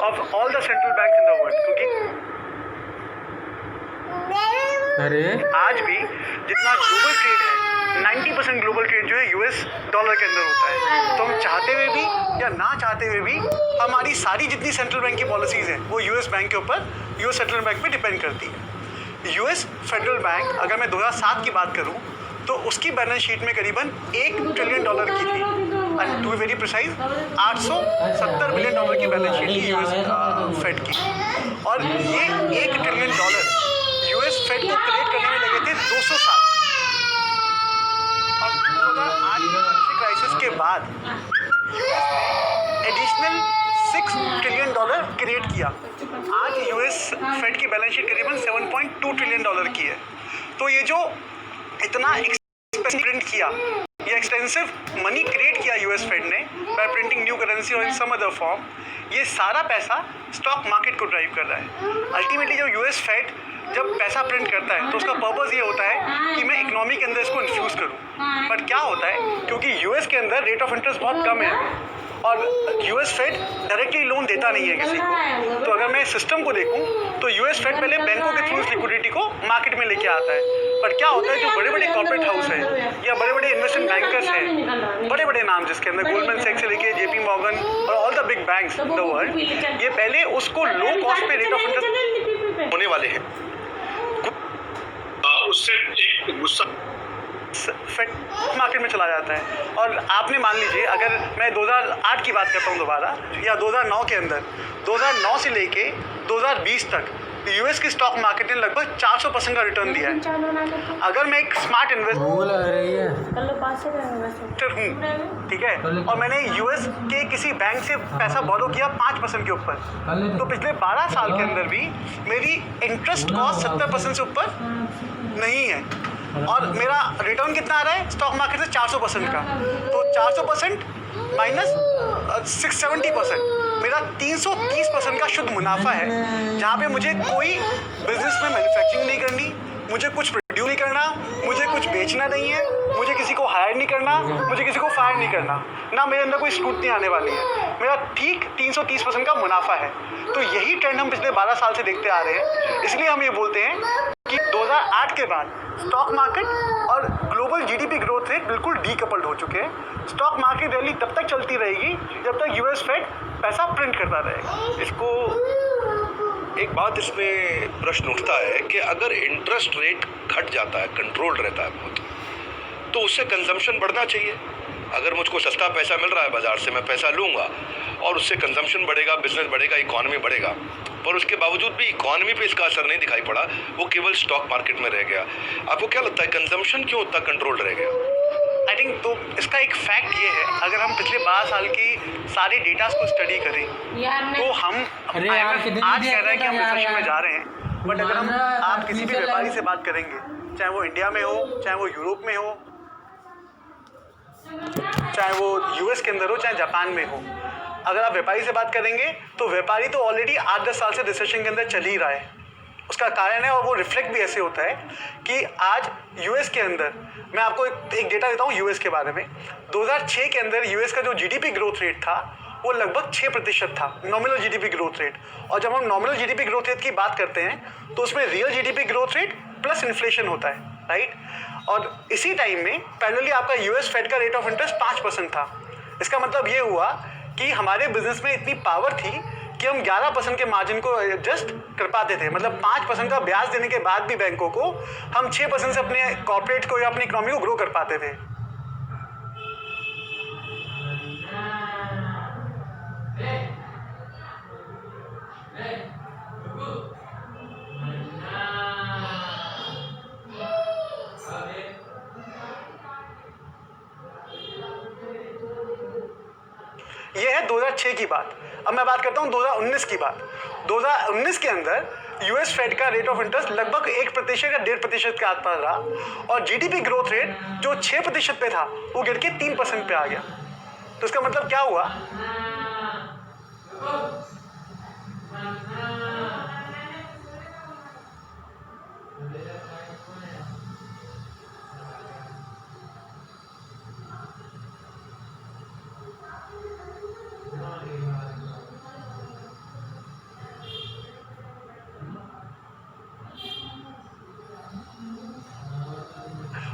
of all the central banks in the world, क्योंकि अरे आज भी जितना ग्लोबल ट्रेड है 90% ग्लोबल ट्रेड जो है यूएस डॉलर के अंदर होता है। तो हम चाहते हुए भी या ना चाहते हुए भी हमारी सारी जितनी सेंट्रल बैंक की पॉलिसीज़ हैं वो यूएस बैंक के ऊपर, यूएस सेंट्रल बैंक पे डिपेंड करती है। यूएस फेडरल बैंक, अगर मैं 2007 की बात करूं तो उसकी बैलेंस शीट में करीबन $1 ट्रिलियन की थी, and to be very precise 870 billion dollar की बैलेंस शीट थी यूएस फेड की। और ये $1 ट्रिलियन यूएस फेड को क्रिएट करने में लगे थे 200 साल। और 2008 की क्राइसिस के बाद एडिशनल $6 ट्रिलियन क्रिएट किया। आज यूएस फेड की बैलेंस शीट करीबन $7.2 ट्रिलियन की है। तो ये जो इतना प्रिंट किया, ये एक्सटेंसिव मनी क्रिएट किया यूएस फेड ने बाय प्रिंटिंग न्यू करेंसी और इन सम अदर फॉर्म, ये सारा पैसा स्टॉक मार्केट को ड्राइव कर रहा है। अल्टीमेटली जब यूएस फेड जब पैसा प्रिंट करता है तो उसका पर्पस ये होता है कि मैं इकोनॉमी के अंदर इसको इन्फ्यूज़ करूं। बट क्या होता है, क्योंकि यूएस के अंदर रेट ऑफ इंटरेस्ट बहुत कम है और यूएस फेड डायरेक्टली लोन देता नहीं है किसी को, तो अगर मैं सिस्टम को देखूं तो यूएस फेड पहले बैंकों के थ्रू लिक्विडिटी को मार्केट में लेके आता है। पर क्या होता है, जो बड़े बड़े कॉर्पोरेट हाउस हैं या बड़े बड़े इन्वेस्टमेंट बैंकर्स हैं, बड़े बड़े नाम जिसके अंदर गोल्डमैन सैक्स से लेके जेपी मॉर्गन और all the big banks in the world, ये पहले उसको लो कॉस्ट पे रेट ऑफ इंटरेस्ट होने वाले हैं। उससे एक गुस्सा फेड मार्केट में चला जाता है। और आपने मान लीजिए, अगर मैं 2008 की बात करता हूँ दोबारा, या 2009 के अंदर, 2009 से लेके 2020 तक यूएस की स्टॉक मार्केट ने लगभग 400% का रिटर्न दिया है। अगर मैं एक स्मार्ट इन्वेस्टर हूँ, ठीक है, और मैंने यूएस के किसी बैंक से पैसा बोरो किया 5% के ऊपर, तो पिछले 12 साल के अंदर भी मेरी इंटरेस्ट कॉस्ट 70% से ऊपर नहीं है और मेरा रिटर्न कितना आ रहा है स्टॉक मार्केट से 400% का। तो 400% माइनस 670%, मेरा 330% का शुद्ध मुनाफा है, जहाँ पे मुझे कोई बिजनेस में मैन्युफैक्चरिंग नहीं करनी, मुझे कुछ प्रोड्यूस नहीं करना, मुझे कुछ बेचना नहीं है, मुझे किसी को हायर नहीं करना, मुझे किसी को फायर नहीं करना, ना मेरे अंदर कोई स्क्रूटनी आने वाली है, मेरा ठीक 330% का मुनाफा है। तो यही ट्रेंड हम पिछले 12 साल से देखते आ रहे हैं। इसलिए हम ये बोलते हैं कि 2008 के बाद स्टॉक मार्केट और ग्लोबल जीडीपी ग्रोथ रेट बिल्कुल डीकपल्ड हो चुके हैं। स्टॉक मार्केट रैली तब तक चलती रहेगी जब तक यूएस फेड पैसा प्रिंट करता रहेगा। इसको एक बात इसमें प्रश्न उठता है कि अगर इंटरेस्ट रेट घट जाता है, कंट्रोल्ड रहता है बहुत, तो उससे कंजम्पशन बढ़ना चाहिए। अगर मुझको सस्ता पैसा मिल रहा है बाजार से, मैं पैसा लूँगा और उससे कंजम्पशन बढ़ेगा, बिजनेस बढ़ेगा, इकॉनमी बढ़ेगा, पर उसके बावजूद भी इकॉनमी पे इसका असर नहीं दिखाई पड़ा, वो केवल स्टॉक मार्केट में रह गया। आपको क्या लगता है कंजम्पशन क्यों उतना कंट्रोल्ड रह गया? आई थिंक तो इसका एक फैक्ट ये है, अगर हम पिछले 12 साल की सारे डेटास को स्टडी करें तो हम आज कह रहे हैं कि हम रिसेशन में जा रहे हैं, बट अगर हम आप किसी भी व्यापारी से बात करेंगे, चाहे वो इंडिया में हो, चाहे वो यूरोप में हो, चाहे वो यूएस के अंदर हो, चाहे जापान में हो, अगर आप व्यापारी से बात करेंगे तो व्यापारी तो ऑलरेडी 8-10 साल से रिसेशन के अंदर चल ही रहा है। उसका कारण है, और वो रिफ्लेक्ट भी ऐसे होता है कि आज यूएस के अंदर, मैं आपको एक डेटा देता हूँ यूएस के बारे में। 2006 के अंदर यूएस का जो जीडीपी ग्रोथ रेट था वो लगभग 6% था, नॉमिनल जीडीपी ग्रोथ रेट। और जब हम नॉमिनल जीडीपी ग्रोथ रेट की बात करते हैं तो उसमें real GDP growth rate plus inflation होता है, राइट। और इसी टाइम में पैरेलली आपका यूएस फेड का रेट ऑफ इंटरेस्ट 5% था। इसका मतलब ये हुआ कि हमारे बिजनेस में इतनी पावर थी कि हम 11% के मार्जिन को एडजस्ट कर पाते थे। मतलब 5% का ब्याज देने के बाद भी बैंकों को हम 6% से अपने कॉर्पोरेट को या अपनी इकोनॉमी को ग्रो कर पाते थे। ये है 2006 की बात। अब मैं बात करता हूँ 2019 की बात। 2019 के अंदर यूएस फेड का रेट ऑफ इंटरेस्ट लगभग 1% या 1.5% के आसपास रहा और जीडीपी ग्रोथ रेट जो 6% पे था वो गिर के 3% पे आ गया। तो इसका मतलब क्या हुआ?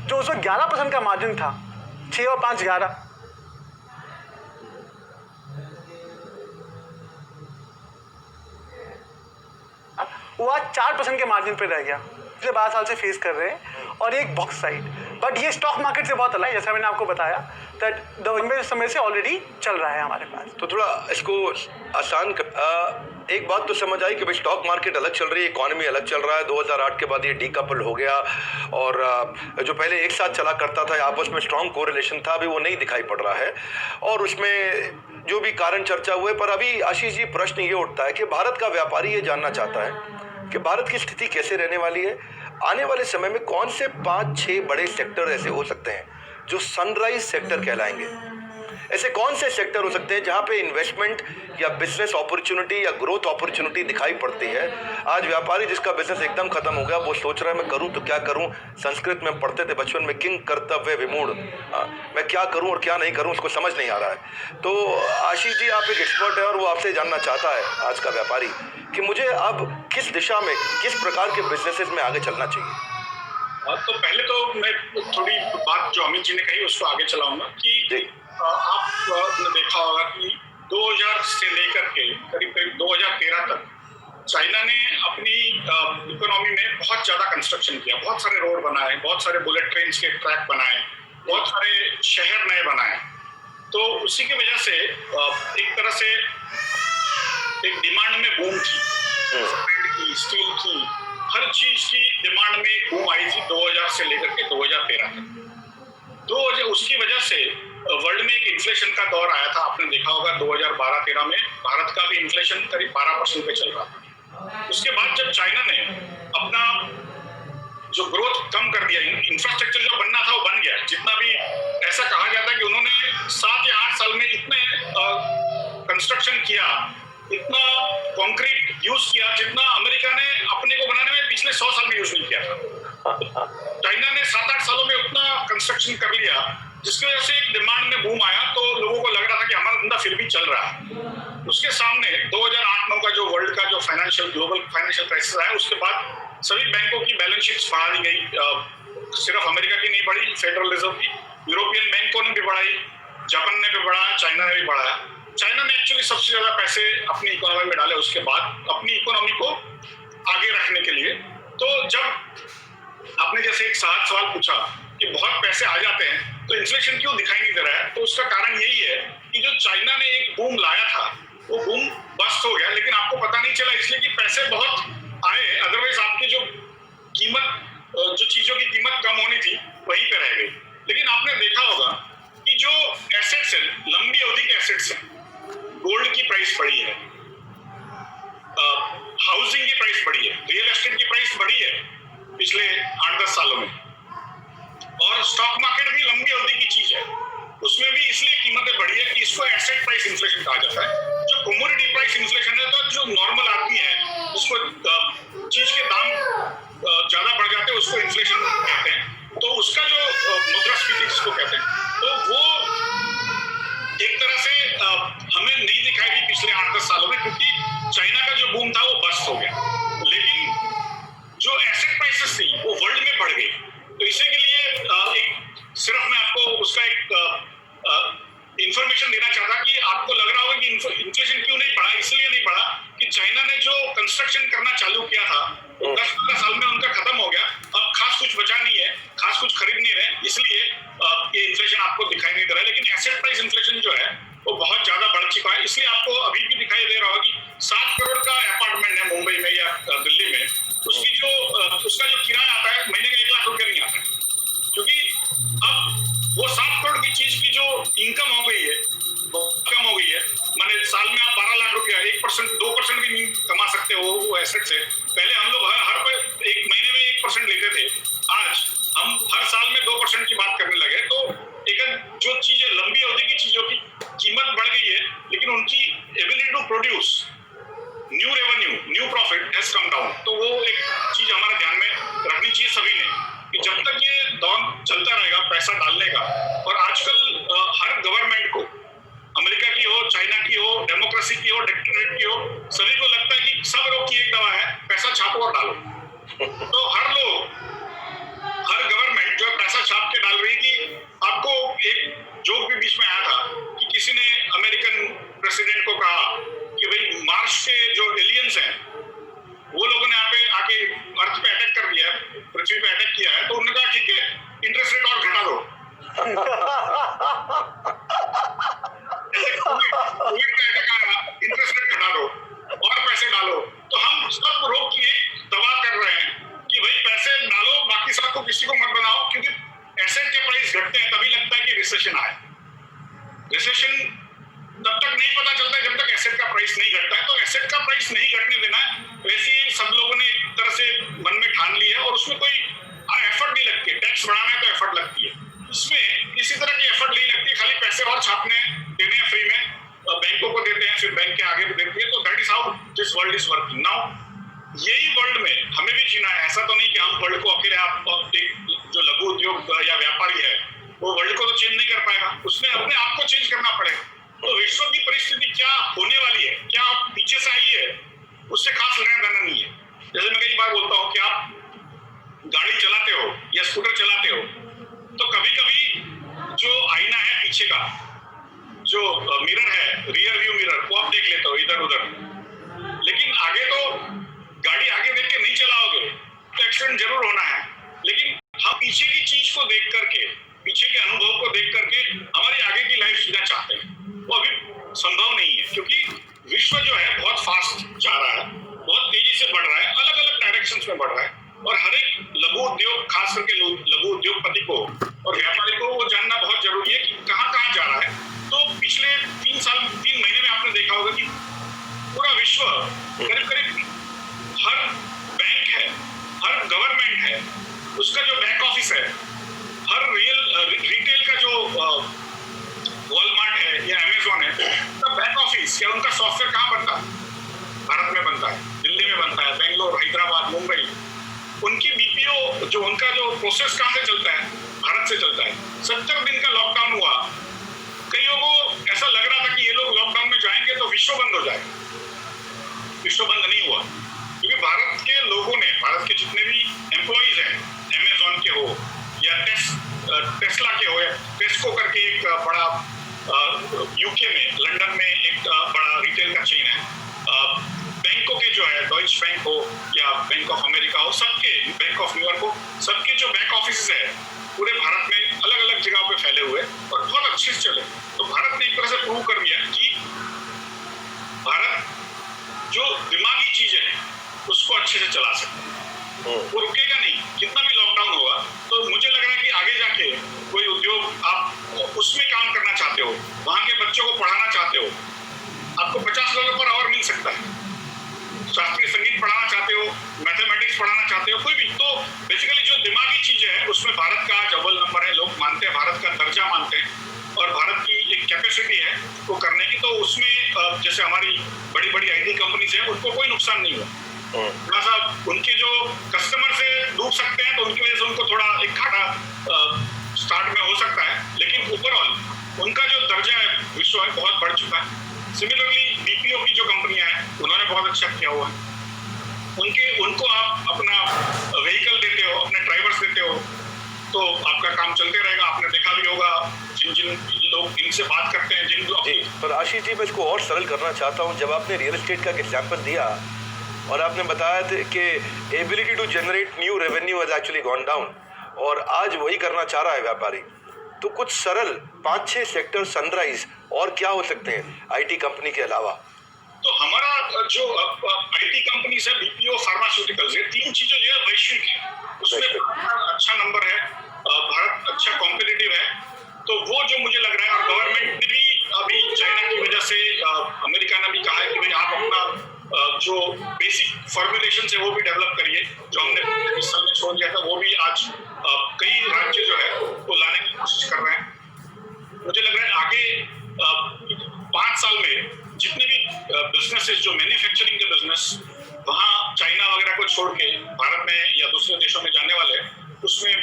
जो उस वक्त 11% का मार्जिन था, 6 और 5 11, वो आज 4% के मार्जिन पे रह गया, पिछले 12 साल से फेस कर रहे हैं। और एक बॉक्स साइड, बट ये स्टॉक मार्केट से बहुत अलग है, जैसा मैंने आपको बताया दैट लंबे समय से ऑलरेडी चल रहा है हमारे पास। तो थोड़ा इसको आसान एक बात तो समझ आई कि भाई स्टॉक मार्केट अलग चल रही है, इकोनॉमी अलग चल रहा है। 2008 के बाद ये डीकपल हो गया, और जो पहले एक साथ चला करता था, आपस में स्ट्रॉन्ग कोरिलेशन था, अभी वो नहीं दिखाई पड़ रहा है। और उसमें जो भी कारण चर्चा हुए, पर अभी आशीष जी प्रश्न ये उठता है कि भारत का व्यापारी ये जानना चाहता है कि भारत की स्थिति कैसे रहने वाली है, आने वाले समय में कौन से 5-6 बड़े सेक्टर ऐसे हो सकते हैं जो सनराइज सेक्टर कहलाएंगे। ऐसे कौन से सेक्टर हो सकते हैं जहां पे इन्वेस्टमेंट या बिजनेस अपॉर्चुनिटी या ग्रोथ अपॉर्चुनिटी दिखाई पड़ती है। आज व्यापारी जिसका बिजनेस एकदम खत्म हो गया, वो सोच रहा है मैं करूं तो क्या करूं। संस्कृत में पढ़ते थे बचपन में, किंग कर्तव्य विमूढ़, मैं क्या करूं और क्या नहीं करूं उसको समझ नहीं आ रहा है। तो आशीष जी, आप एक एक्सपर्ट है और वो आपसे जानना चाहता है आज का व्यापारी कि मुझे अब किस दिशा में, किस प्रकार के बिजनेसेस में आगे चलना चाहिए। तो पहले तो मैं थोड़ी बात जो अमित जी ने कही उसको आगे चलाऊंगा कि आपने देखा होगा कि 2000 से लेकर के करीब करीब 2013 तक चाइना ने अपनी इकोनॉमी में बहुत ज़्यादा कंस्ट्रक्शन किया, बहुत सारे रोड बनाए, बहुत सारे बुलेट ट्रेन के ट्रैक बनाए, बहुत सारे शहर नए बनाए। तो उसी की वजह से एक तरह से एक डिमांड में बूम थी, सीमेंट की, स्टील की, हर चीज की डिमांड में एक बूम आई थी 2000 से लेकर के 2013 तक। उसकी वजह से वर्ल्ड में एक इन्फ्लेशन का दौर आया था, आपने देखा होगा 2012-13 में भारत का भी इन्फ्लेशन करीब 12% पे चल रहा था। उसके बाद जब चाइना ने अपना जो ग्रोथ कम कर दिया, इंफ्रास्ट्रक्चर जो बनना था वो बन गया, जितना भी ऐसा कहा जाता है कि उन्होंने 7 या 8 साल में इतने कंस्ट्रक्शन किया, इतना कंक्रीट यूज किया जितना अमेरिका ने अपने को बनाने में पिछले 100 साल में यूज नहीं किया था। चाइना ने 7-8 सालों में उतना कंस्ट्रक्शन कर लिया जिसकी वजह से एक डिमांड में बूम आया, तो लोगों को लग रहा था कि हमारा धंधा फिर भी चल रहा है। उसके सामने 2008-9 का जो वर्ल्ड का जो ग्लोबल फाइनेंशियल क्राइसिस आया, उसके बाद सभी बैंकों की बैलेंस शीट्स बढ़ा दी गई। सिर्फ अमेरिका की नहीं बढ़ी, फेडरल रिजर्व की, यूरोपियन बैंकों ने भी बढ़ाई, जापान ने भी बढ़ाया, चाइना ने भी बढ़ाया। चाइना ने एक्चुअली सबसे ज्यादा पैसे अपनी इकोनॉमी में डाले उसके बाद अपनी इकोनॉमी को आगे रखने के लिए। तो जब आपने जैसे एक सवाल पूछा कि बहुत पैसे आ जाते हैं तो इन्फ्लेशन क्यों दिखाई नहीं दे रहा है, तो उसका कारण यही है कि जो चाइना ने एक बूम लाया था वो बूम बस्ट हो गया, लेकिन आपको पता नहीं चला इसलिए कि पैसे बहुत आए, अदरवाइज आपकी जो कीमत, जो चीजों की कीमत कम होनी थी वहीं पे रह गई। लेकिन आपने देखा होगा कि जो एसेट्स है, लंबी अवधि के एसेट्स है, गोल्ड की प्राइस बढ़ी है, हाउसिंग की प्राइस बढ़ी है, रियल एस्टेट की प्राइस बढ़ी है पिछले 8-10 सालों में, और स्टॉक मार्केट भी लंबी अवधि की चीज है, उसमें भी इसलिए कीमतें बढ़ी है कि इसको एसेट प्राइस इन्फ्लेशन कहा जाता है। जो कमोडिटी प्राइस इन्फ्लेशन है, तो जो नॉर्मल आदमी है उसको चीज के दाम ज्यादा बढ़ जाते हैं, उसको इन्फ्लेशन कहते हैं। तो उसका जो मुद्रास्फीति जिसको कहते हैं, तो वो एक तरह से हमें नहीं दिखाई दी पिछले 8-10 सालों में, क्योंकि चाइना का जो बूम था वो बस्ट हो गया, लेकिन जो एसेट प्राइसेस थी वो वर्ल्ड में बढ़ गई। तो इसी के लिए एक सिर्फ मैं आपको उसका एक इंफॉर्मेशन देना चाहता कि आपको लग रहा होगा कि इन्फ्लेशन क्यों नहीं बढ़ा, इसलिए नहीं बढ़ा कि चाइना ने जो कंस्ट्रक्शन करना चालू किया था वो 10-15 साल में उनका खत्म हो गया, अब खास कुछ बचा नहीं है, खास कुछ खरीद नहीं रहे, इसलिए ये इन्फ्लेशन आपको दिखाई नहीं दे रहा है। लेकिन एसेट प्राइस इन्फ्लेशन जो है वो बहुत ज्यादा बढ़ चुका है, इसलिए आपको अभी भी दिखाई दे रहा होगा कि 7 करोड़ का अपार्टमेंट है मुंबई में या दिल्ली में, उसकी जो उसका जो किराया आता है महीने का 1 लाख रुपया नहीं आता है, क्योंकि अब वो 7 करोड़ की चीज की जो इनकम हो गई है कम हो गई है। माने साल में आप 12 लाख रुपया 1%, 2% भी नहीं कमा सकते हो वो एसेट से। पहले हम लोग हर एक महीने में 1% लेते थे, आज हम हर साल में 2% की बात करने लगे। तो एक जो चीजें लंबी अवधि की चीजों की कीमत बढ़ गई है, लेकिन उनकी ability to produce new revenue, new profit has come down. तो वो एक चीज हमारे ध्यान में रखनी चाहिए सभी ने कि जब तक ये दौर चलता रहेगा पैसा डालने का, और आजकल हर गवर्नमेंट को, अमेरिका की हो, चाइना की हो, डेमोक्रेसी की हो, डिक्टेटरशिप की हो, सभी को लगता है कि सब रोग की एक दवा है, पैसा छापो और डालो। तो हर लोग, हर गवर्नमेंट जो पैसा छाप प्राइस नहीं घटने देना है, वैसे ही सब लोगों ने एक तरह से मन में ठान लिया है और उसमें कोई एफर्ट नहीं लगती है। टैक्स बढ़ाना है तो एफर्ट लगती है, इसमें किसी तरह की एफर्ट नहीं लगती, खाली पैसे और छापने देने हैं फ्री में, बैंकों को देते हैं, फिर बैंक के आगे भी देते हैं। तो that is how this world is working now. यही वर्ल्ड में हमें भी जीना है। ऐसा तो नहीं कि हम वर्ल्ड को अकेले, आप एक जो लघु उद्योग या व्यापारी है वो वर्ल्ड को तो चेंज नहीं कर पाएगा, उसमें अपने आप को चेंज करना पड़ेगा। तो विश्व की परिस्थिति क्या होने वाली है, क्या आप पीछे से आई है, उससे खास लेना देना नहीं है। जैसे मैं कई बार बोलता हूँ कि आप गाड़ी चलाते हो या स्कूटर चलाते हो तो कभी कभी जो आईना है पीछे का, जो मिरर है, रियर व्यू मिरर, वो आप देख लेते हो इधर उधर, लेकिन आगे तो गाड़ी आगे देख के नहीं चलाओगे तो एक्सीडेंट जरूर होना है। लेकिन हम पीछे की चीज को देख करके, पीछे के अनुभव को देख करके हमारी आगे की लाइफ जीना चाहते हैं, वो अभी संभव नहीं है, क्योंकि विश्व जो है बहुत फास्ट जा रहा है, बहुत तेजी से बढ़ रहा है, अलग अलग डायरेक्शंस में बढ़ रहा है। और हर एक लघु उद्योग, खास करके लघु उद्योगपति को और व्यापारी को वो जानना बहुत जरूरी है कि कहाँ कहाँ जा रहा है। तो पिछले 3 महीने में आपने देखा होगा कि पूरा विश्व करीब करीब हर बैंक है, हर गवर्नमेंट है, उसका जो बैक ऑफिस है, हर रिटेल का जो वॉलमार्ट है या अमेजोन है, उनका बैक ऑफिस या उनका सॉफ्टवेयर कहाँ बनता है? भारत में बनता है, दिल्ली में बनता है, बेंगलोर, हैदराबाद, मुंबई। उनकी बीपीओ जो उनका जो प्रोसेस कहाँ से चलता है? भारत से चलता है। 70 दिन का लॉकडाउन हुआ, कईयों को ऐसा लग रहा था कि ये लोग लॉकडाउन में जाएंगे तो विश्व बंद हो जाएगा। विश्व बंद नहीं हुआ, क्योंकि भारत के लोगों ने, भारत के जितने भी एम्प्लॉइज हैं, अमेजोन के हो या टेस्ला के हो या टेस्को करके एक बड़ा यूके में, लंदन में एक बड़ा रिटेल का चेन है, बैंकों के जो है डॉइच बैंक हो या बैंक ऑफ अमेरिका हो, सबके, बैंक ऑफ न्यूयॉर्क हो, सबके जो बैक ऑफिस है पूरे भारत में अलग अलग जगहों पे फैले हुए और बहुत अच्छे से चले। तो भारत ने एक तरह से प्रूव कर दिया कि भारत जो दिमागी चीजें हैं उसको अच्छे से चला सकता है, वो रुकेगा नहीं। कितना भी लॉकडाउन होगा तो मुझे लग रहा है कि आगे जाके कोई उद्योग आप उसमें काम करना चाहते हो, वहां के बच्चों को पढ़ाना चाहते हो, आपको $50 पर आवर मिल सकता है। शास्त्रीय संगीत पढ़ाना चाहते हो, मैथमेटिक्स पढ़ाना चाहते हो, कोई भी, तो बेसिकली जो दिमागी चीजें है उसमें भारत का आज अव्वल नंबर है। लोग मानते हैं, भारत का दर्जा मानते हैं और भारत की एक कैपेसिटी है वो करने की। तो उसमें जैसे हमारी बड़ी बड़ी आईटी कंपनीज है उनको कोई नुकसान नहीं हुआ। थोड़ा सा उनके जो कस्टमर से डूब सकते हैं तो उनकी वजह से उनको थोड़ा एक घाटा स्टार्ट में हो सकता है, लेकिन ओवरऑल उनका जो दर्जा है विश्व में बहुत बढ़ चुका है। सिमिलरली बीपीओ की जो कंपनियां हैं उन्होंने बहुत अच्छा किया हुआ है। उनको आप अपना व्हीकल देते हो, अपने ड्राइवर्स देते हो, तो आपका काम चलते रहेगा। आपने देखा भी होगा जिन लोग इनसे बात करते हैं, जिन लोग। पर आशीष जी, मैं इसको और सरल करना चाहता हूँ। जब आपने रियल एस्टेट का एग्जाम्पल दिया और आपने बताया था कि ability to generate new revenue has actually gone down, और आज वही करना चाह रहा है व्यापारी, तो कुछ सरल 5-6 सेक्टर सनराइज और क्या हो सकते हैं आईटी कंपनी के अलावा? तो हमारा जो आईटी कंपनी है, बीपीओ, फार्मास्यूटिकल्स, ये 3 चीजें जो है वैश्विक है, उसमें अच्छा नंबर है, भारत अच्छा कॉम्पिटिटिव है। तो वो जो मुझे लग रहा है, और गवर्नमेंट ने भी अभी चाइना की वजह से, अमेरिका ने भी कहा है कि भाई आप अपना जो बेसिक फॉर्मुलेशन है वो भी डेवलप करिए, जो हमने इस साल में छोड़ दिया था वो भी आज कई राज्य जो है वो लाने की कोशिश कर रहे हैं। मुझे लग रहा है आगे 5 साल में जितने भी बिजनेसेस, जो मैन्युफैक्चरिंग के बिजनेस वहाँ चाइना वगैरह को छोड़ के भारत में या दूसरे देशों में जाने वाले, उसमें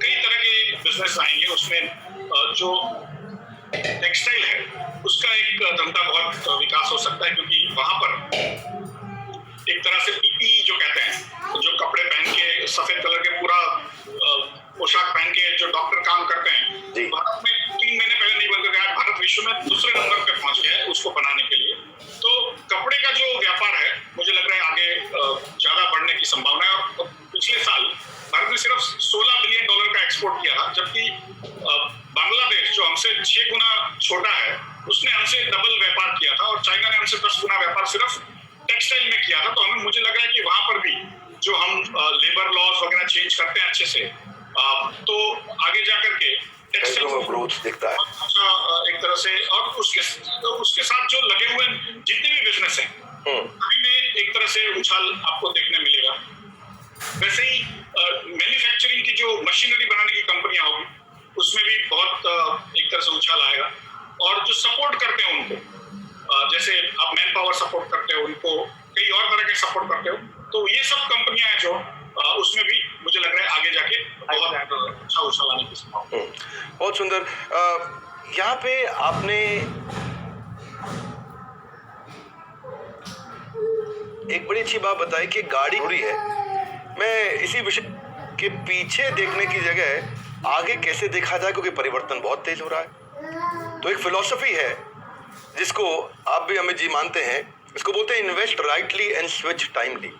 कई तरह के बिजनेस आएंगे। उसमें जो टेक्सटाइल है उसका एक धंधा बहुत विकास हो सकता है, क्योंकि वहां पर एक तरह से पीपीई जो कहते हैं, जो कपड़े पहन के, सफेद कलर के पूरा पोशाक पहन के जो डॉक्टर काम करते हैं, भारत में 3 महीने पहले नहीं बनते थे। आज भारत विश्व में दूसरे नंबर पे पहुंच गया है उसको बनाने के लिए। तो कपड़े का जो व्यापार है मुझे लग रहा है आगे ज्यादा बढ़ने की संभावना है। और पिछले साल भारत ने सिर्फ $16 बिलियन का एक्सपोर्ट किया था, जबकि बांग्लादेश जो हमसे 6 गुना छोटा है उसने हमसे डबल व्यापार किया था, और चाइना ने हमसे 10 गुना व्यापार सिर्फ टेक्सटाइल में किया था। तो हमें, मुझे लग रहा है कि वहां पर भी जो हम लेबर लॉज वगैरह चेंज करते हैं अच्छे से, तो आगे जाकर के टेक्सटाइल ग्रोथ दिखता है अच्छा एक तरह से। और उसके साथ जो लगे हुए जितने भी बिजनेस हैं अभी में एक तरह से उछाल आपको देखने मिलेगा। वैसे ही मैन्युफैक्चरिंग की जो मशीनरी बनाने की कंपनियां होगी उसमें भी बहुत एक तरह से उछाल आएगा। और जो सपोर्ट करते हैं उनको, जैसे आप मैन पावर सपोर्ट करते हो, उनको कई और तरह के सपोर्ट करते हो, तो ये सब कंपनियां हैं जो उसमें भी मुझे लग रहा है आगे जाके बहुत अच्छा उछाल आने की संभावना। बहुत सुंदर। यहाँ पे आपने एक बड़ी अच्छी बात बताई कि गाड़ी जरूरी है। मैं इसी विषय के पीछे देखने की जगह आगे कैसे देखा जाए, क्योंकि परिवर्तन बहुत तेज हो रहा है। तो एक फिलॉसफी है जिसको आप भी अमित जी मानते हैं, इसको बोलते हैं invest rightly and switch timely.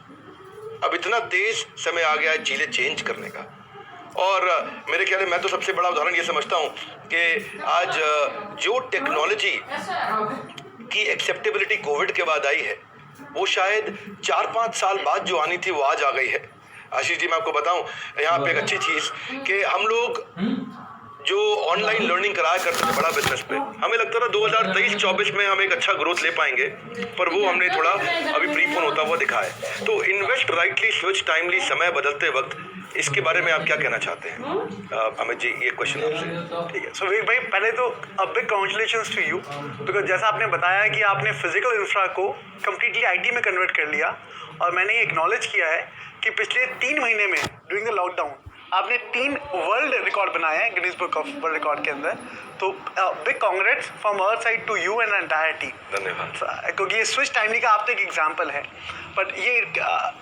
अब इतना तेज समय आ गया है चीजें चेंज करने का, और मेरे ख्याल में मैं तो सबसे बड़ा उदाहरण ये समझता हूँ कि आज जो टेक्नोलॉजी की एक्सेप्टेबिलिटी कोविड के बाद आई है, वो शायद 4-5 साल बाद जो आनी थी वो आज आ गई है। आशीष जी, मैं आपको बताऊं यहाँ पे एक अच्छी चीज कि हम लोग जो ऑनलाइन लर्निंग कराया करते थे बड़ा बिजनेस पे, हमें लगता था 2023-24 में हम एक अच्छा ग्रोथ ले पाएंगे, पर वो हमने थोड़ा अभी प्रीपोन होता हुआ दिखा है। तो इन्वेस्ट राइटली स्विच टाइमली, समय बदलते वक्त, इसके बारे में आप क्या कहना चाहते हैं? अमित जी, ये क्वेश्चन आपसे। ठीक है। सो विवेक भाई, पहले तो a big congratulations to you, because जैसा आपने बताया कि आपने फिजिकल इंफ्रा को कम्प्लीटली आईटी में कन्वर्ट कर लिया, और मैंने ये एक्नॉलेज किया है कि पिछले 3 महीने में ड्यूरिंग द लॉकडाउन आपने 3 वर्ल्ड रिकॉर्ड बनाए हैं Guinness book of world record के अंदर। तो big congrats from our side to you and entire team. धन्यवाद। क्योंकि ये स्विच टाइमली का आप तो एक एग्जाम्पल है, बट ये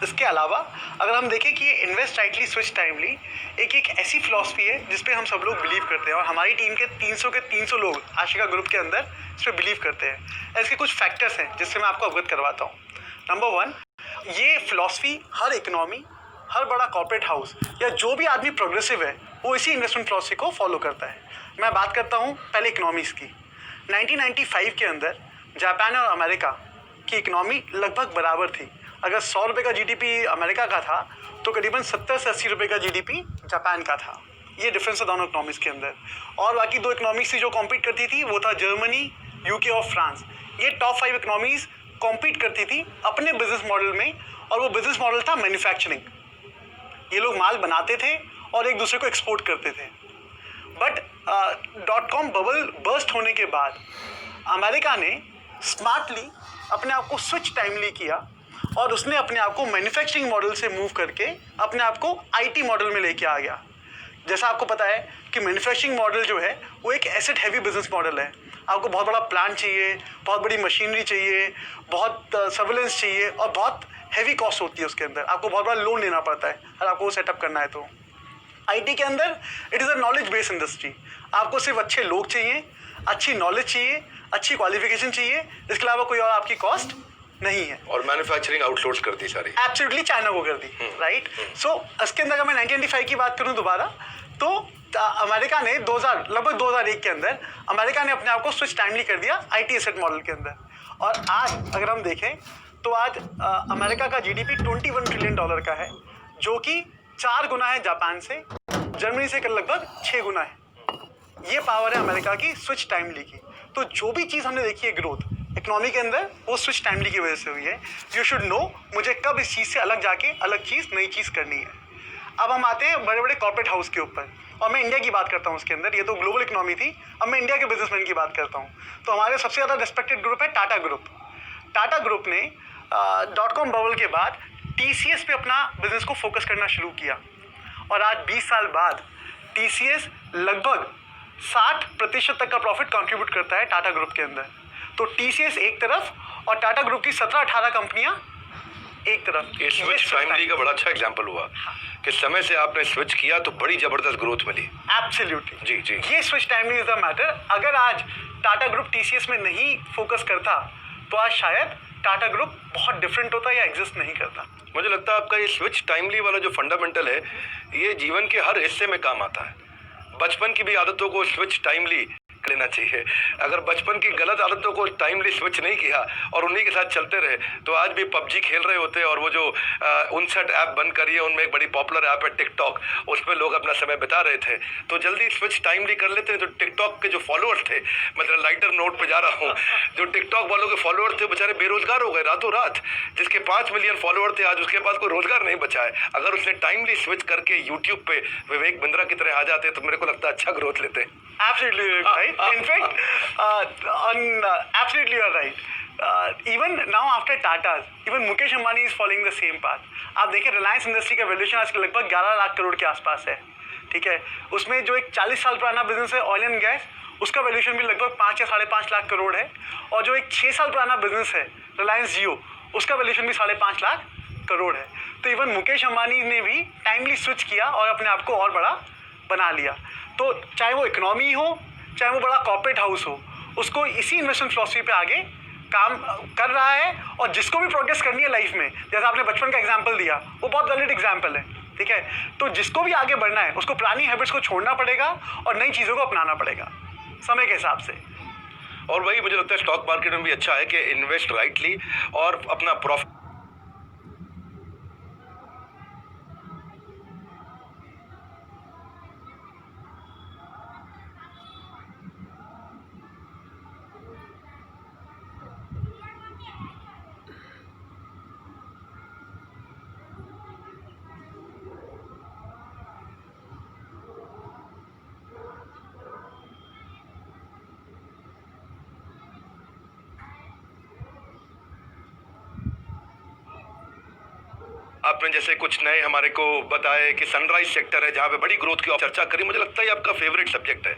इसके अलावा अगर हम देखें कि ये इन्वेस्ट राइटली स्विच टाइमली एक ऐसी फिलॉसफी है जिस पे हम सब लोग बिलीव करते हैं, और हमारी टीम के 300 लोग आशिका ग्रुप के अंदर इस पर बिलीव करते हैं। इसके कुछ फैक्टर्स हैं जिससे मैं आपको अवगत करवाता हूँ। नंबर 1, ये फिलॉसफी हर इकोनॉमी, हर बड़ा कॉर्पोरेट हाउस या जो भी आदमी प्रोग्रेसिव है वो इसी इन्वेस्टमेंट फिलॉसफी को फॉलो करता है। मैं बात करता हूँ पहले इकोनॉमीज़ की। 1995 के अंदर जापान और अमेरिका की इकोनॉमी लगभग बराबर थी। अगर 100 रुपये का जीडीपी अमेरिका का था तो करीबन 70 से 80 रुपये का जीडीपी जापान का था। ये डिफरेंस है दोनों इकोनॉमीज़ के अंदर। और बाकी 2 इकोनॉमीज़ थी जो कॉम्पीट करती थी, वो था जर्मनी, यूके और फ्रांस। ये टॉप 5 इकोनॉमीज़ कॉम्पीट करती थी अपने बिजनेस मॉडल में, और वो बिजनेस मॉडल था मैन्युफैक्चरिंग। ये लोग माल बनाते थे और एक दूसरे को एक्सपोर्ट करते थे। बट .com बबल बर्स्ट होने के बाद अमेरिका ने स्मार्टली अपने आप को स्विच टाइमली किया, और उसने अपने आप को मैन्युफैक्चरिंग मॉडल से मूव करके अपने आप को आईटी मॉडल में लेके आ गया। जैसा आपको पता है कि मैन्युफैक्चरिंग मॉडल जो है वो एक एसेट हैवी बिजनेस मॉडल है। आपको बहुत बड़ा प्लांट चाहिए, बहुत बड़ी मशीनरी चाहिए, बहुत सर्विलेंस चाहिए, और बहुत हैवी कॉस्ट होती है उसके अंदर। आपको बहुत बड़ा लोन लेना पड़ता है अगर आपको वो सेटअप करना है। तो आईटी के अंदर it is a knowledge based industry. आपको सिर्फ अच्छे लोग चाहिए, अच्छी नॉलेज चाहिए, अच्छी क्वालिफिकेशन चाहिए, इसके अलावा कोई और आपकी कॉस्ट नहीं है। और मैन्युफैक्चरिंग आउटसोर्स कर दी सारी, एब्सोल्युटली चाइना को कर दी, राइट। सो इसके अंदर अगर मैं 1995 की बात करूं दोबारा, तो अमेरिका ने लगभग 2001 के अंदर अमेरिका ने अपने आप को स्विच टाइमली कर दिया आईटी एसेट मॉडल के अंदर। और आज अगर हम देखें तो आज अमेरिका का जीडीपी $21 ट्रिलियन का है, जो कि 4 गुना है जापान से, जर्मनी से लगभग 6 गुना है। ये पावर है अमेरिका की स्विच टाइमली की। तो जो भी चीज़ हमने देखी है ग्रोथ इकोनॉमी के अंदर, वो स्विच टाइमली की वजह से हुई है। यू शुड नो मुझे कब इस चीज़ से अलग जाके अलग चीज़, नई चीज़ करनी है। अब हम आते हैं बड़े बड़े कॉर्पोरेट हाउस के ऊपर, और मैं इंडिया की बात करता हूँ उसके अंदर। ये तो ग्लोबल इकोनॉमी थी, अब मैं इंडिया के बिजनेसमैन की बात करता हूँ। तो हमारे सबसे ज़्यादा रिस्पेक्टेड ग्रुप है टाटा ग्रुप। टाटा ग्रुप ने .com बबल के बाद TCS पे अपना बिजनेस को फोकस करना शुरू किया, और आज 20 साल बाद TCS लगभग 60% तक का प्रॉफिट कंट्रीब्यूट करता है टाटा ग्रुप के अंदर। तो TCS एक तरफ और टाटा ग्रुप की 17-18 कंपनियां एक तरफ। ये स्विच टाइमली का बड़ा अच्छा एग्जांपल हुआ कि समय से आपने स्विच किया तो बड़ी जबरदस्त ग्रोथ मिली। एब्सोल्युटली जी जी, ये switch timely is the matter. अगर आज टाटा ग्रुप TCS में नहीं फोकस करता तो आज शायद टाटा ग्रुप बहुत डिफरेंट होता या एग्जिस्ट नहीं करता। मुझे लगता है आपका ये स्विच टाइमली वाला जो फंडामेंटल है, ये जीवन के हर हिस्से में काम आता है। बचपन की भी आदतों को स्विच टाइमली लेना चाहिए। अगर बचपन की गलत आदतों को टाइमली स्विच नहीं किया और उन्हीं के साथ चलते रहे तो आज भी पबजी खेल रहे होते। और वो जो 59 ऐप बंद करी है, उनमें एक बड़ी पॉपुलर ऐप है टिकटॉक, उस पर लोग अपना समय बिता रहे थे। तो जल्दी स्विच टाइमली कर लेते हैं। तो टिकटॉक के जो फॉलोअर्स थे, मतलब लाइटर नोट पे जा रहा हूँ, जो टिकटॉक वालों के फॉलोअर्स थे बेचारे बेरोजगार हो गए रातों रात। जिसके 5 मिलियन फॉलोअर थे, आज उसके पास कोई रोजगार नहीं बचा है। अगर उसने टाइमली स्विच करके यूट्यूब पे विवेक बिंद्रा की तरह आ जाते तो मेरे को लगता है अच्छा ग्रोथ लेते। Absolutely right. In fact, absolutely you're right. Even now after Tata's, even Mukesh Ambani is following the same path. आप देखिए रिलायंस इंडस्ट्री का वैल्यूएशन आज लगभग 11 लाख करोड़ के आसपास है, ठीक है। उसमें जो एक 40 साल पुराना बिजनेस है ऑयल एंड गैस, उसका वैल्यूएशन भी लगभग 5 या 5.5 लाख करोड़ है। और जो एक 6 साल पुराना बिजनेस है रिलायंस जियो, उसका वैल्यूएशन भी 5.5 लाख करोड़ है। तो इवन मुकेश अंबानी ने भी टाइमली स्विच किया और अपने आप को और बड़ा बना लिया। तो चाहे वो इकोनॉमी हो, चाहे वो बड़ा कॉर्पोरेट हाउस हो, उसको इसी इन्वेस्टमेंट फिलॉसफी पे आगे काम कर रहा है। और जिसको भी प्रोग्रेस करनी है लाइफ में, जैसे आपने बचपन का एग्जांपल दिया, वो बहुत वैलिड एग्जांपल है, ठीक है। तो जिसको भी आगे बढ़ना है उसको पुरानी हैबिट्स को छोड़ना पड़ेगा और नई चीज़ों को अपनाना पड़ेगा समय के हिसाब से। और वही मुझे लगता है स्टॉक मार्केट में भी अच्छा है कि इन्वेस्ट राइटली और अपना प्रॉफिट। आपने जैसे कुछ नए हमारे को बताए कि सनराइज सेक्टर है जहाँ पे बड़ी ग्रोथ की चर्चा करी, मुझे लगता है आपका फेवरेट सब्जेक्ट है।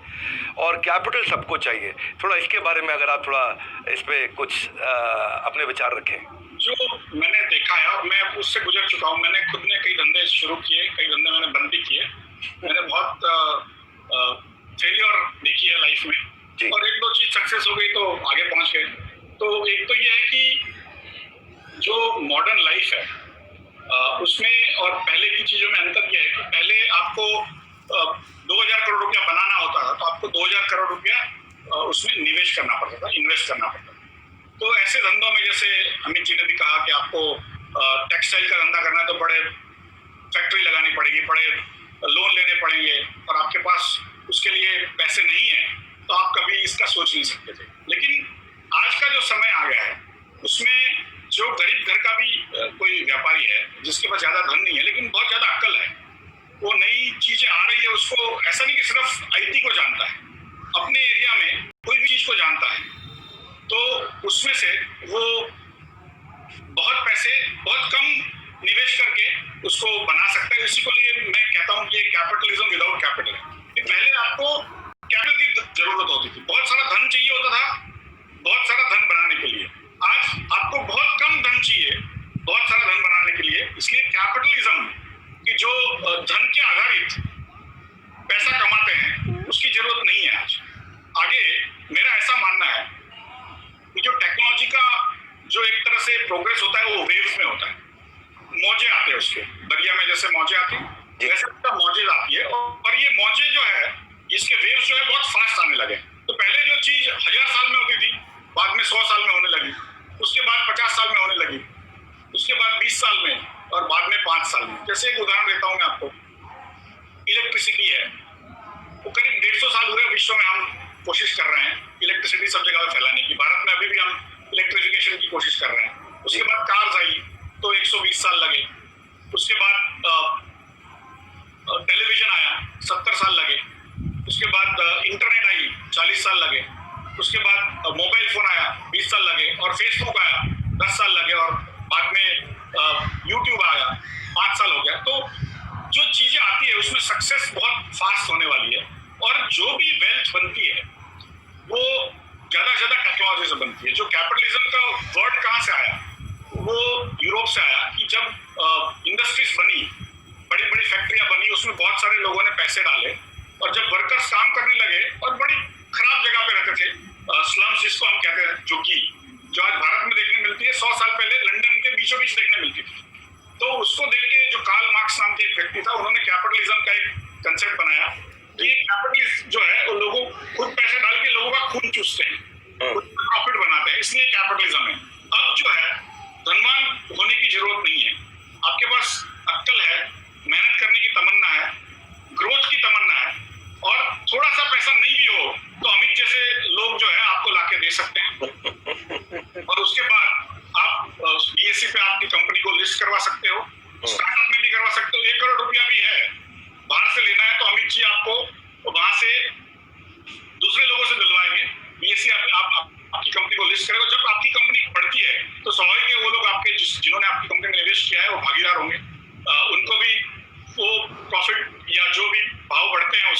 और कैपिटल सबको चाहिए, थोड़ा इसके बारे में अगर आप थोड़ा इस पे कुछ अपने विचार रखें। जो मैंने देखा है और मैं उससे गुजर चुका हूँ, मैंने खुद ने कई धंधे शुरू किए, कई धंधे मैंने बंद भी किए। मैंने बहुत फेलियर देखी है लाइफ में, और एक दो चीज सक्सेस हो गई तो आगे पहुंच गए। तो एक तो ये है कि जो मॉडर्न लाइफ है उसमें और पहले की चीजों में अंतर यह है कि पहले आपको 2000 करोड़ रुपया बनाना होता था तो आपको 2000 करोड़ रुपया उसमें निवेश करना पड़ता था, इन्वेस्ट करना पड़ता था। तो ऐसे धंधों में जैसे अमित जी ने भी कहा कि आपको टेक्सटाइल का धंधा करना है तो बड़े फैक्ट्री लगानी पड़ेगी, बड़े लोन लेने पड़ेंगे, और आपके पास उसके लिए पैसे नहीं है तो आप कभी इसका सोच नहीं सकते थे। लेकिन आज का जो समय आ गया है उसमें जो गरीब घर का भी कोई व्यापारी है जिसके पास ज्यादा धन नहीं है लेकिन बहुत ज्यादा अक्ल है, वो नई चीजें आ रही है, उसको ऐसा नहीं कि सिर्फ आईटी को जानता है, अपने एरिया में कोई भी चीज को जानता है, तो उसमें से वो बहुत पैसे बहुत कम निवेश करके उसको बना सकता है। इसी को लिए मैं कहता हूँ कि कैपिटलिज्म विदाउट कैपिटल है। पहले आपको कैपिटल की जरूरत होती थी, बहुत सारा धन चाहिए होता था बहुत सारा धन बनाने के लिए। आज आपको बहुत कम धन चाहिए बहुत सारा धन बनाने के लिए, इसलिए कैपिटलिज्म की जो धन के आधारित पैसा कमाते हैं उसकी जरूरत नहीं है आज। आगे मेरा ऐसा मानना है कि जो टेक्नोलॉजी का जो एक तरह से प्रोग्रेस होता है वो वेव्स में होता है, मौजें आते हैं उसके, दरिया में जैसे मौजें आती है वैसे मौजें आती है, और ये मौजें जो है इसके वेव्स जो है बहुत फास्ट आने लगे। तो पहले जो चीज 1000 साल में होती थी बाद में 100 साल में होने लगी, उसके बाद 50 साल में होने लगी, उसके बाद 20 साल में, और बाद में 5 साल में। जैसे एक उदाहरण देता हूँ मैं आपको, इलेक्ट्रिसिटी है वो करीब 150 साल हुए विश्व में हम कोशिश कर रहे हैं इलेक्ट्रिसिटी सब जगह फैलाने की। भारत में अभी भी हम इलेक्ट्रिफिकेशन की कोशिश कर रहे हैं। उसके बाद कार्स आई तो 120 साल लगे, उसके बाद टेलीविजन आया 70 साल लगे, उसके बाद इंटरनेट आई 40 साल लगे, उसके बाद मोबाइल फोन आया 20 साल लगे, और फेसबुक आया 10 साल लगे, और बाद में यूट्यूब आया 5 साल हो गया। तो जो चीजें आती है उसमें सक्सेस बहुत फास्ट होने वाली है, और जो भी वेल्थ बनती है वो ज्यादा से ज्यादा टेक्नोलॉजी से बनती है। जो कैपिटलिज्म का वर्ड कहाँ से आया, वो यूरोप से आया कि जब इंडस्ट्रीज बनी, बड़ी बड़ी फैक्ट्रियां बनी, उसमें बहुत सारे लोगों ने पैसे डाले, और जब वर्कर्स काम करने लगे और बड़ी खराब जगह पे रहते थे, स्लम्स जिसको हम कहते हैं, झुग्गी, जो आज भारत में देखने मिलती है, 100 साल पहले लंदन के बीचों बीच देखने मिलती थी। तो उसको देख के जो कार्ल मार्क्स नाम के एक व्यक्ति था, उन्होंने कैपिटलिज्म का एक कंसेप्ट बनाया ये कैपिटलिस्ट जो है वो लोगों खुद पैसे डाल के लोगों का खून चूसते हैं, प्रॉफिट बनाते हैं, इसलिए कैपिटलिज्म है। अब जो है धनवान होने की जरूरत नहीं है, आपके पास अक्ल है, मेहनत करने की तमन्ना है, ग्रोथ की तमन्ना है, और थोड़ा सा पैसा नहीं भी हो तो अमित जैसे लोग जो है आपको लाके दे सकते हैं, और उसके बाद आप बीएससी पे आपकी कंपनी को लिस्ट करवा सकते हो, स्टार्टअप में भी करवा सकते हो। 1 करोड़ रुपया भी है, बाहर से लेना है तो अमित जी आपको वहां से दूसरे लोगों से दिलवाएंगे, बीएससी आपकी कंपनी को लिस्ट करेगा। जब आपकी कंपनी बढ़ती है तो स्वाभाविक है वो लोग आपके जिन्होंने आपकी कंपनी में निवेश किया है वो भागीदार होंगे, उनको भी वो प्रॉफिट या जो भी भाव बढ़ते हैं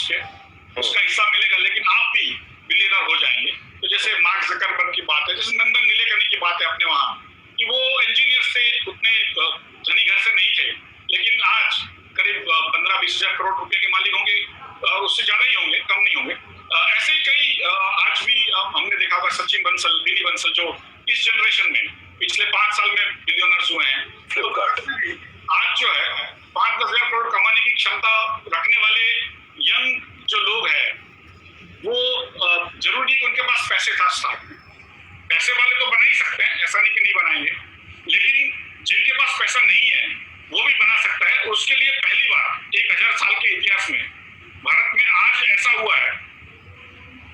उसका हिस्सा मिलेगा, लेकिन आप भी बिलियनर हो जाएंगे। तो जैसे मार्क ज़करबर्ग की बात है, जैसे नंदन नीलेकणी की बात है अपने वहां कि वो इंजीनियर से उतने धनी घर से नहीं थे, लेकिन आज करीब 15-20 हजार करोड़ रुपए के मालिक होंगे, और उससे ज्यादा ही होंगे, कम नहीं होंगे। ऐसे ही कई आज भी हमने देखा होगा सचिन बंसल, बिनी बंसल जो इस जनरेशन में पिछले 5 साल में बिलियनर्स हुए हैं। तो आज जो है 5-10 हजार करोड़ कमाने की क्षमता रखने वाले यंग जो लोग हैं वो जरूरी कि उनके पास पैसे था स्टार्ट में, पैसे वाले तो बना ही सकते हैं, ऐसा नहीं कि नहीं बनाएंगे, लेकिन जिनके पास पैसा नहीं है वो भी बना सकता है। उसके लिए पहली बार 1000 साल के इतिहास में भारत में आज ऐसा हुआ है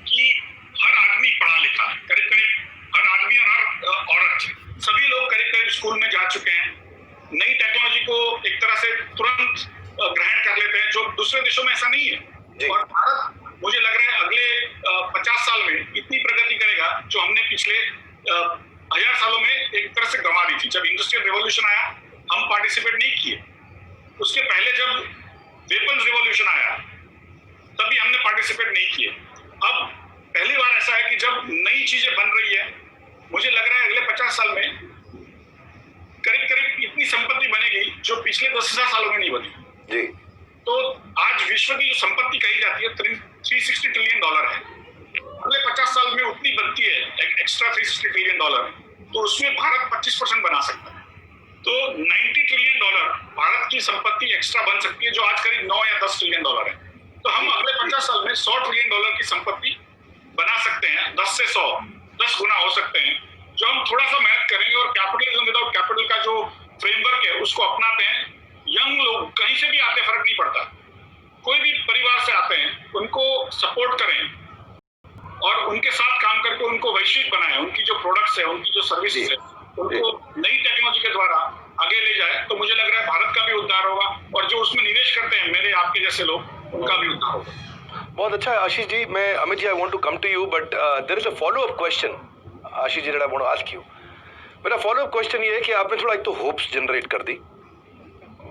कि हर आदमी पढ़ा लिखा है, करीब करीब हर आदमी और हर औरत, सभी लोग करीब करीब स्कूल में जा चुके हैं, नई टेक्नोलॉजी को एक तरह से तुरंत ग्रहण कर लेते हैं, जो दूसरे देशों में ऐसा नहीं है। और भारत मुझे लग रहा है अगले 50 साल में इतनी प्रगति करेगा जो हमने पिछले 1000 सालों में एक तरह से गंवा दी थी। जब इंडस्ट्रियल रिवॉल्यूशन आया हम पार्टिसिपेट नहीं किए, उसके पहले जब वेपन्स रिवॉल्यूशन आया तभी हमने पार्टिसिपेट नहीं किए। अब पहली बार ऐसा है कि जब नई चीजें बन रही है, मुझे लग रहा है अगले 50 साल में करीब करीब इतनी संपत्ति बनेगी जो पिछले 10,000 सालों में नहीं बनी जी। तो आज विश्व की जो संपत्ति कही जाती है 360 ट्रिलियन डॉलर है, अगले 50 साल में उतनी बनती है एक्स्ट्रा 360 ट्रिलियन डॉलर, तो उसमें भारत 25% बना सकता है। तो 90 ट्रिलियन डॉलर भारत की संपत्ति एक्स्ट्रा बन सकती है, जो आज करीब 9 या 10 ट्रिलियन डॉलर है। तो हम अगले 50 साल में 100 ट्रिलियन डॉलर की संपत्ति बना सकते हैं, 10 से 100 10 गुना हो सकते हैं, जो हम थोड़ा सा मेहनत करेंगे और कैपिटलिज्म विदाउट कैपिटल का जो फ्रेमवर्क है उसको अपनाते हैं। यंग लोग कहीं से भी आते फर्क नहीं पड़ता, कोई भी परिवार से आते हैं, उनको सपोर्ट करें और उनके साथ काम करके उनको वैश्विक बनाएं, उनकी जो प्रोडक्ट्स है, उनकी जो सर्विसेज है, उनको नई टेक्नोलॉजी के द्वारा आगे ले जाए। तो मुझे लग रहा है भारत का भी उद्धार होगा, और जो उसमें निवेश करते हैं मेरे आपके जैसे लोग, उनका भी उद्धार होगा। बहुत अच्छा आशीष जी, मैं Amit ji I want to come to you, but there is a follow up question Ashish ji that I want to ask you. मेरा फॉलो अप क्वेश्चन ये है कि आपने थोड़ा एक तो होप्स जनरेट कर दी,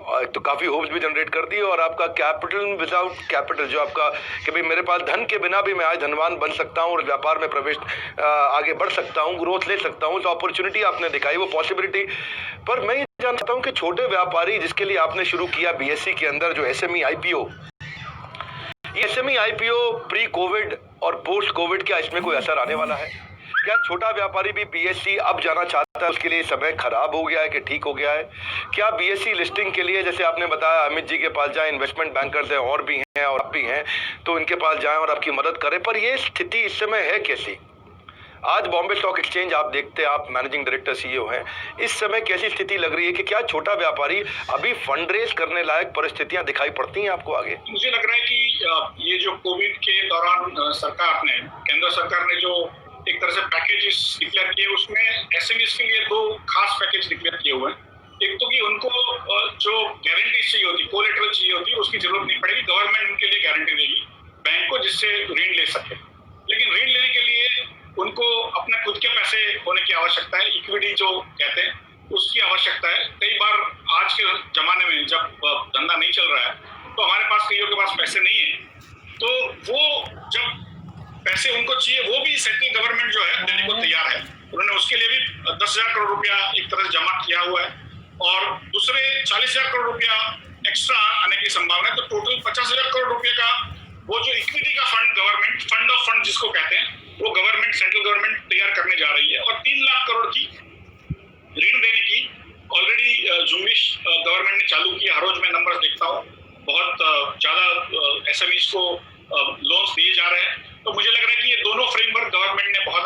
और तो काफ़ी होप्स भी जनरेट कर दी, और आपका कैपिटल विदाउट कैपिटल जो आपका कि भाई मेरे पास धन के बिना भी मैं आज धनवान बन सकता हूँ और व्यापार में प्रवेश आगे बढ़ सकता हूँ, ग्रोथ ले सकता हूँ, तो अपॉर्चुनिटी आपने दिखाई, वो पॉसिबिलिटी। पर मैं ये जानता हूँ कि छोटे व्यापारी जिसके लिए आपने शुरू किया बीएससी के अंदर जो एसएमई आईपीओ, ये एसएमई आईपीओ प्री कोविड और पोस्ट कोविड क्या इसमें कोई असर आने वाला है? क्या छोटा व्यापारी भी बीएससी अब जाना चाहता है, उसके लिए समय खराब हो गया है कि ठीक हो गया है? क्या बीएससी लिस्टिंग के लिए जैसे आपने बताया अमित जी के पास जाएं, इन्वेस्टमेंट बैंकर्स हैं और भी हैं और आप भी हैं, तो इनके पास जाएं और आपकी मदद करें, पर ये स्थिति इस समय है कैसी? आज बॉम्बे स्टॉक एक्सचेंज आप देखते हैं, आप मैनेजिंग डायरेक्टर सीईओ हैं, इस समय कैसी स्थिति लग रही है कि क्या छोटा व्यापारी अभी फंड रेज करने लायक परिस्थितियां दिखाई पड़ती हैं आपको आगे? मुझे लग रहा है कि ये जो कोविड के दौरान सरकार ने, केंद्र सरकार ने जो एक तरह से पैकेजेस डिक्लेयर किए, उसमें एसएमईज के लिए 2 खास पैकेज डिक्लेयर किए हुए हैं। एक तो कि उनको जो गारंटी चाहिए होती, कोलेटरल चाहिए होती, उसकी जरूरत नहीं पड़ेगी, गवर्नमेंट उनके लिए गारंटी देगी बैंक को, जिससे ऋण ले सके। लेकिन ऋण लेने के लिए उनको अपने खुद के पैसे होने की आवश्यकता है, इक्विटी जो कहते हैं, उसकी आवश्यकता है। कई बार आज के जमाने में जब धंधा नहीं चल रहा है तो हमारे पास कईयों के पास पैसे नहीं है, तो वो जब पैसे उनको चाहिए, वो भी सेंट्रल गवर्नमेंट जो है देने को तैयार है। उन्होंने उसके लिए भी 10,000 करोड़ रुपया एक तरह से जमा किया हुआ है, और दूसरे 40,000 करोड़ रुपया एक्स्ट्रा आने की संभावना है। तो टोटल 50,000 करोड़ रुपये का वो जो इक्विटी का fund, government fund of fund जिसको कहते हैं, वो गवर्नमेंट, सेंट्रल गवर्नमेंट तैयार करने जा रही है। और 3 लाख करोड़ की ऋण देने की ऑलरेडी जुम्बिश गवर्नमेंट ने चालू की है। हर रोज मैं नंबर्स देखता हूँ, बहुत ज्यादा एसएमईज को लोन्स दिए जा रहे हैं। तो मुझे लग रहा है कि ये दोनों फ्रेमवर्क गवर्नमेंट ने बहुत